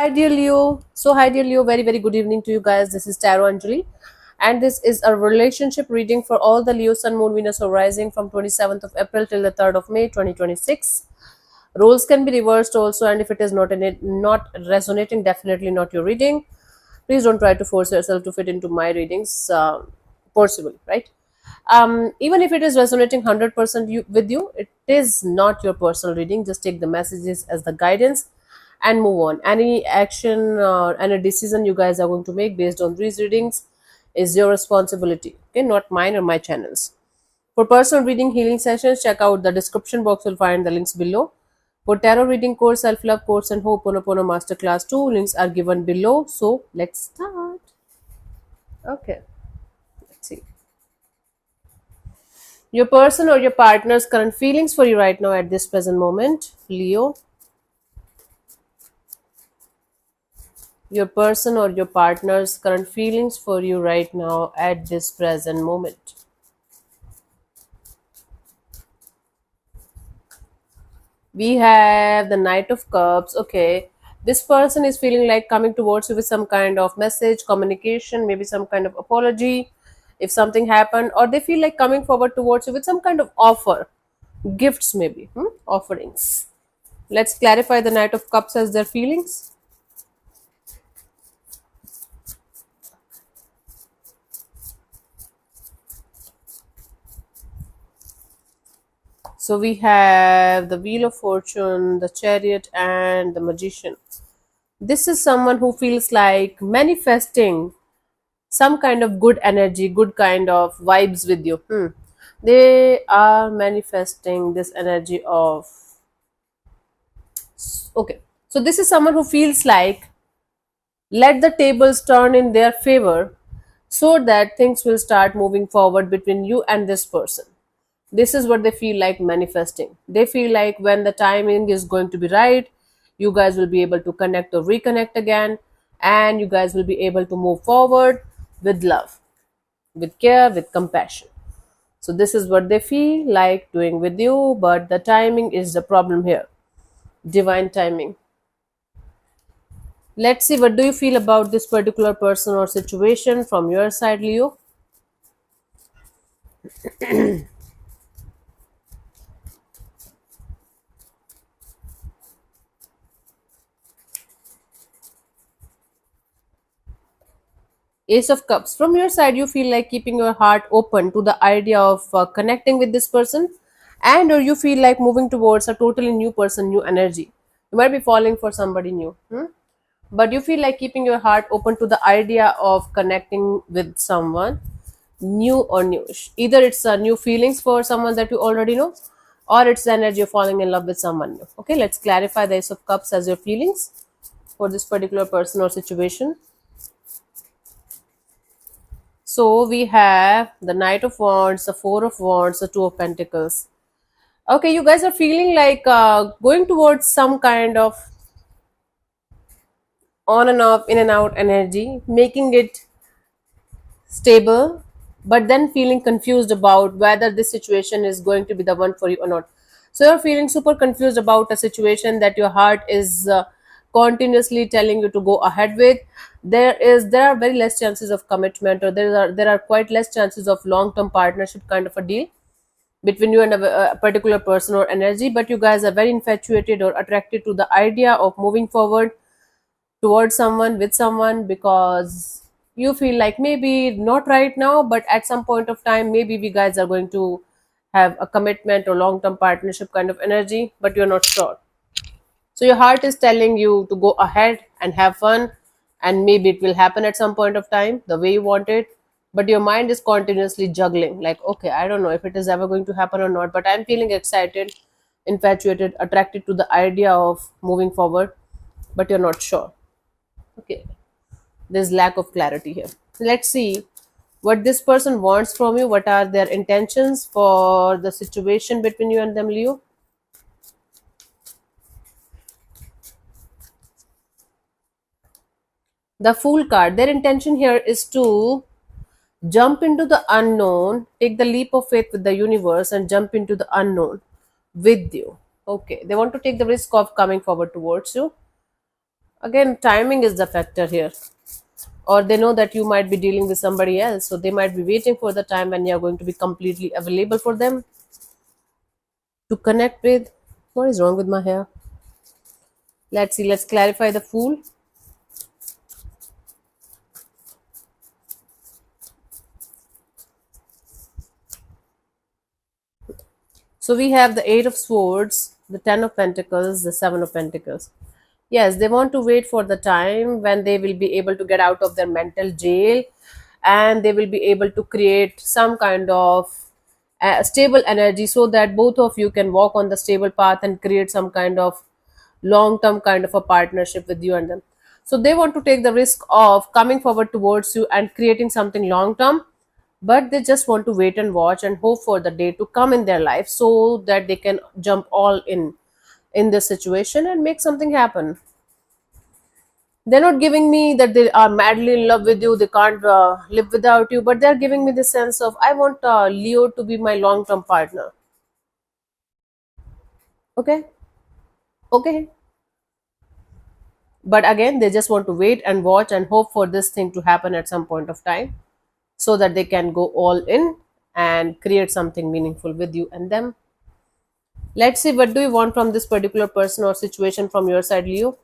Hi, dear Leo. Dear Leo, very, very good evening to you guys. This is Tarot Anjali, and this is a relationship reading for all the Leo, Sun, Moon, Venus, or Rising from 27th of April till the 3rd of May 2026. Roles can be reversed also, and if it is not resonating, definitely not your reading. Please don't try to force yourself to fit into my readings forcibly, right? Even if it is resonating 100% with you, it is not your personal reading. Just take the messages as the guidance and move on. Any action or any decision you guys are going to make based on these readings is your responsibility, okay, not mine or my channels. For personal reading healing sessions, check out the description box. You'll find the links below. For tarot reading course, self-love course, and Ho'oponopono masterclass 2, links are given below. So let's start. Okay, let's see. Your person or your partner's current feelings for you right now at this present moment, Leo. Your person or your partner's current feelings for you right now at this present moment. We have the Knight of Cups. Okay, this person is feeling like coming towards you with some kind of message, communication, maybe some kind of apology if something happened, or they feel like coming forward towards you with some kind of offer, gifts, maybe offerings. Let's clarify the Knight of Cups as their feelings. So we have the Wheel of Fortune, the Chariot, and the Magician. This is someone who feels like manifesting some kind of good energy, good kind of vibes with you. They are manifesting this energy of. Okay. So this is someone who feels like let the tables turn in their favor so that things will start moving forward between you and this person. This is what they feel like manifesting. They feel like when the timing is going to be right, you guys will be able to connect or reconnect again, and you guys will be able to move forward with love, with care, with compassion. So this is what they feel like doing with you, but the timing is the problem here. Divine timing. Let's see, what do you feel about this particular person or situation from your side, Leo? Ace of Cups. From your side, you feel like keeping your heart open to the idea of connecting with this person, and or you feel like moving towards a totally new person, new energy. You might be falling for somebody new. But you feel like keeping your heart open to the idea of connecting with someone new or newish. Either it's new feelings for someone that you already know, or it's the energy of falling in love with someone new. Okay, let's clarify the Ace of Cups as your feelings for this particular person or situation. So we have the Knight of Wands, the Four of Wands, the Two of Pentacles. Okay, you guys are feeling like going towards some kind of on and off, in and out energy, making it stable, but then feeling confused about whether this situation is going to be the one for you or not. So you're feeling super confused about a situation that your heart is continuously telling you to go ahead with. There are very less chances of commitment, or there are quite less chances of long term partnership kind of a deal between you and a particular person or energy, but you guys are very infatuated or attracted to the idea of moving forward towards someone, with someone, because you feel like maybe not right now, but at some point of time maybe we guys are going to have a commitment or long term partnership kind of energy, but you're not sure. So your heart is telling you to go ahead and have fun, and maybe it will happen at some point of time the way you want it, but your mind is continuously juggling like, okay, I don't know if it is ever going to happen or not, but I'm feeling excited, infatuated, attracted to the idea of moving forward, but you're not sure. Okay, there's lack of clarity here. Let's see what this person wants from you. What are their intentions for the situation between you and them, Leo? The Fool card. Their intention here is to jump into the unknown, take the leap of faith with the universe, and jump into the unknown with you. Okay, they want to take the risk of coming forward towards you. Again, timing is the factor here. Or they know that you might be dealing with somebody else, so they might be waiting for the time when you're going to be completely available for them to connect with. What is wrong with my hair? Let's see, let's clarify the Fool. So we have the Eight of Swords, the Ten of Pentacles, the Seven of Pentacles. Yes, they want to wait for the time when they will be able to get out of their mental jail, and they will be able to create some kind of stable energy, so that both of you can walk on the stable path and create some kind of long term kind of a partnership with you and them. So they want to take the risk of coming forward towards you and creating something long term, but they just want to wait and watch and hope for the day to come in their life so that they can jump all in this situation and make something happen. They're not giving me that they are madly in love with you, they can't live without you, but they're giving me the sense of I want Leo to be my long term partner. Okay, okay. But again, they just want to wait and watch and hope for this thing to happen at some point of time so that they can go all in and create something meaningful with you and them. Let's see, what do you want from this particular person or situation from your side, Leo?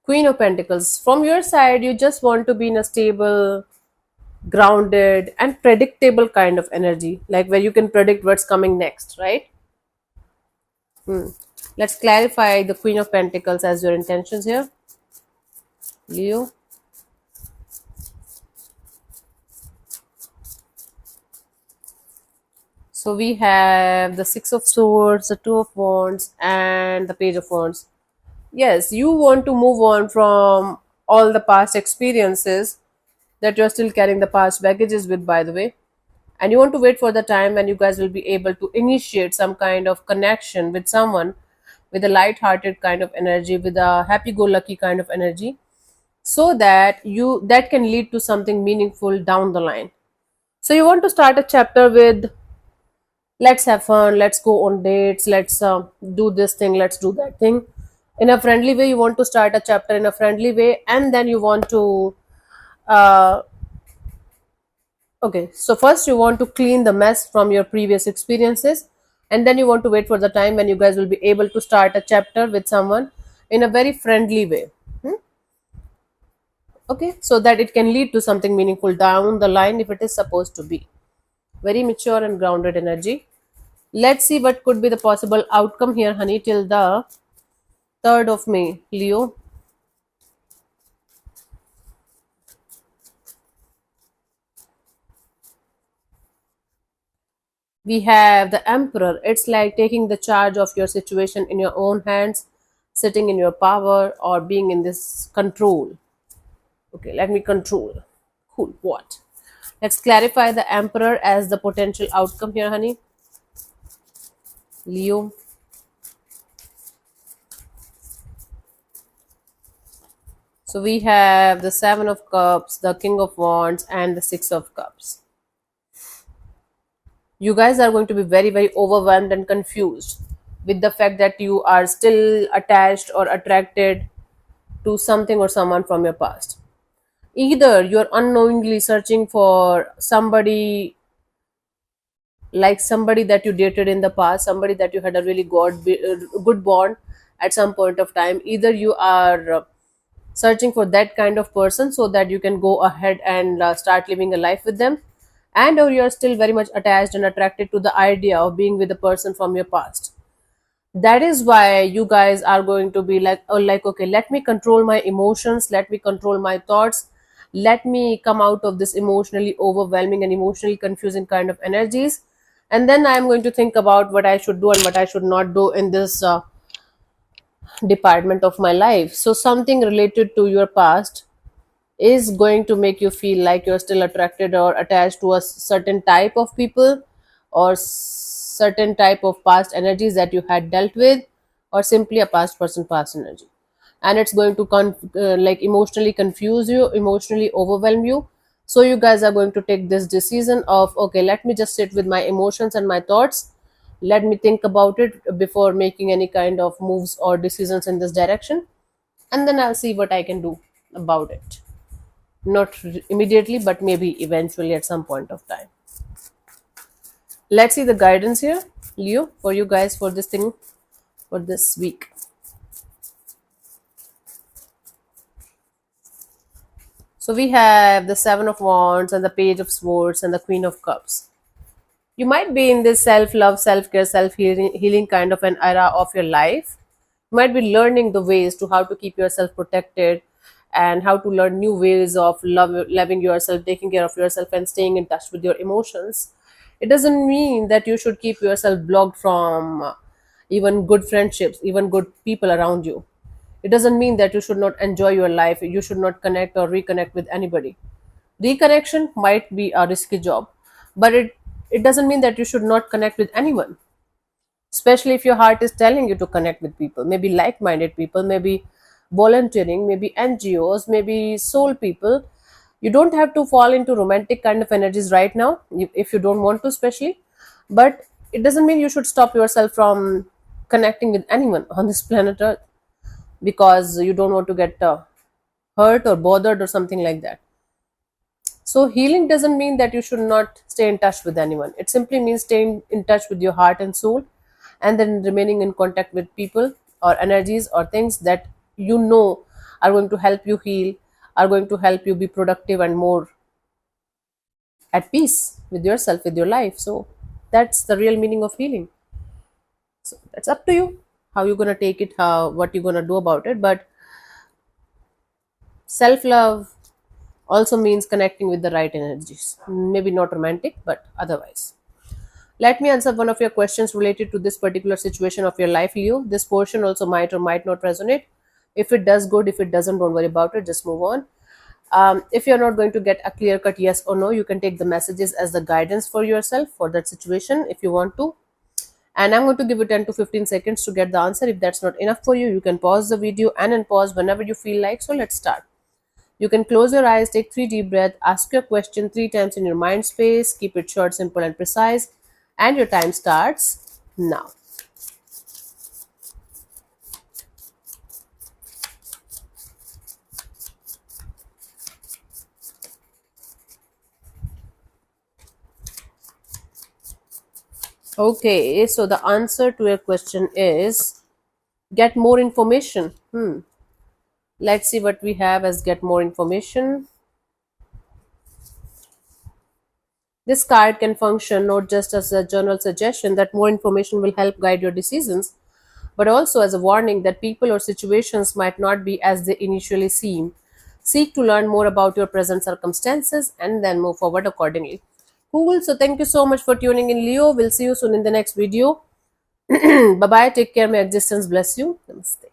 Queen of Pentacles. From your side, you just want to be in a stable, grounded, and predictable kind of energy, like where you can predict what's coming next, right? Hmm. Let's clarify the Queen of Pentacles as your intentions here, Leo. So we have the Six of Swords, the Two of Wands, and the Page of Wands. Yes, you want to move on from all the past experiences that you're still carrying the past baggages with, by the way. And you want to wait for the time when you guys will be able to initiate some kind of connection with someone with a light-hearted kind of energy, with a happy-go-lucky kind of energy, so that that can lead to something meaningful down the line. So you want to start a chapter with let's have fun, let's go on dates, let's do this thing, let's do that thing in a friendly way. You want to start a chapter in a friendly way, and then you want to uh, okay, so first you want to clean the mess from your previous experiences, and then you want to wait for the time when you guys will be able to start a chapter with someone in a very friendly way. Hmm? Okay, so that it can lead to something meaningful down the line if it is supposed to be. Very mature and grounded energy. Let's see what could be the possible outcome here, honey, till the 3rd of May, Leo. We have the Emperor. It's like taking the charge of your situation in your own hands, sitting in your power, or being in this control. Okay, let me control. Cool, what? Let's clarify the Emperor as the potential outcome here, honey. Leo. So we have the Seven of Cups, the King of Wands, and the Six of Cups. You guys are going to be very, very overwhelmed and confused with the fact that you are still attached or attracted to something or someone from your past. Either you're unknowingly searching for somebody, like somebody that you dated in the past, somebody that you had a really good bond at some point of time. Either you are searching for that kind of person so that you can go ahead and start living a life with them, and or you're still very much attached and attracted to the idea of being with a person from your past. That is why you guys are going to be like, oh, like, okay, let me control my emotions, let me control my thoughts, let me come out of this emotionally overwhelming and emotionally confusing kind of energies, and then I'm going to think about what I should do and what I should not do in this department of my life. So something related to your past is going to make you feel like you're still attracted or attached to a certain type of people, or certain type of past energies that you had dealt with, or simply a past person past energy. and it's going to like emotionally confuse you, emotionally overwhelm you. So you guys are going to take this decision of, okay, let me just sit with my emotions and my thoughts, let me think about it before making any kind of moves or decisions in this direction, and then I'll see what I can do about it. Not immediately, but maybe eventually at some point of time. Let's see the guidance here, Leo, for you guys for this thing for this week. So we have the Seven of Wands and the Page of Swords and the Queen of Cups. You might be in this self-love, self-care, self-healing kind of an era of your life. You might be learning the ways to how to keep yourself protected and how to learn new ways of loving yourself, taking care of yourself, and staying in touch with your emotions. It doesn't mean that you should keep yourself blocked from even good friendships, even good people around you. It doesn't mean that you should not enjoy your life, you should not connect or reconnect with anybody. Reconnection might be a risky job, but it doesn't mean that you should not connect with anyone, especially if your heart is telling you to connect with people, maybe like minded people, maybe volunteering, maybe NGOs, maybe soul people. You don't have to fall into romantic kind of energies right now, if you don't want to, especially. But it doesn't mean you should stop yourself from connecting with anyone on this planet Earth because you don't want to get hurt or bothered or something like that. So, healing doesn't mean that you should not stay in touch with anyone. It simply means staying in touch with your heart and soul, and then remaining in contact with people or energies or things that you know are going to help you heal, are going to help you be productive and more at peace with yourself, with your life. So, that's the real meaning of healing. So, that's up to you how you're going to take it, how what you're going to do about it. But self love also means connecting with the right energies. Maybe not romantic, but otherwise. Let me answer one of your questions related to this particular situation of your life, Leo. This portion also might or might not resonate. If it does, good. If it doesn't, don't worry about it. Just move on. If you're not going to get a clear cut yes or no, you can take the messages as the guidance for yourself for that situation if you want to. And I'm going to give you 10 to 15 seconds to get the answer. If that's not enough for you, you can pause the video and unpause whenever you feel like. So let's start. You can close your eyes, take 3 deep breaths, ask your question 3 times in your mind space, keep it short, simple, and precise, and your time starts now. Okay, so the answer to your question is get more information. Let's see what we have as get more information. This card can function not just as a general suggestion that more information will help guide your decisions, but also as a warning that people or situations might not be as they initially seem. Seek to learn more about your present circumstances and then move forward accordingly. Cool. So, thank you so much for tuning in, Leo. We'll see you soon in the next video. Bye bye. Take care. May existence bless you. Namaste.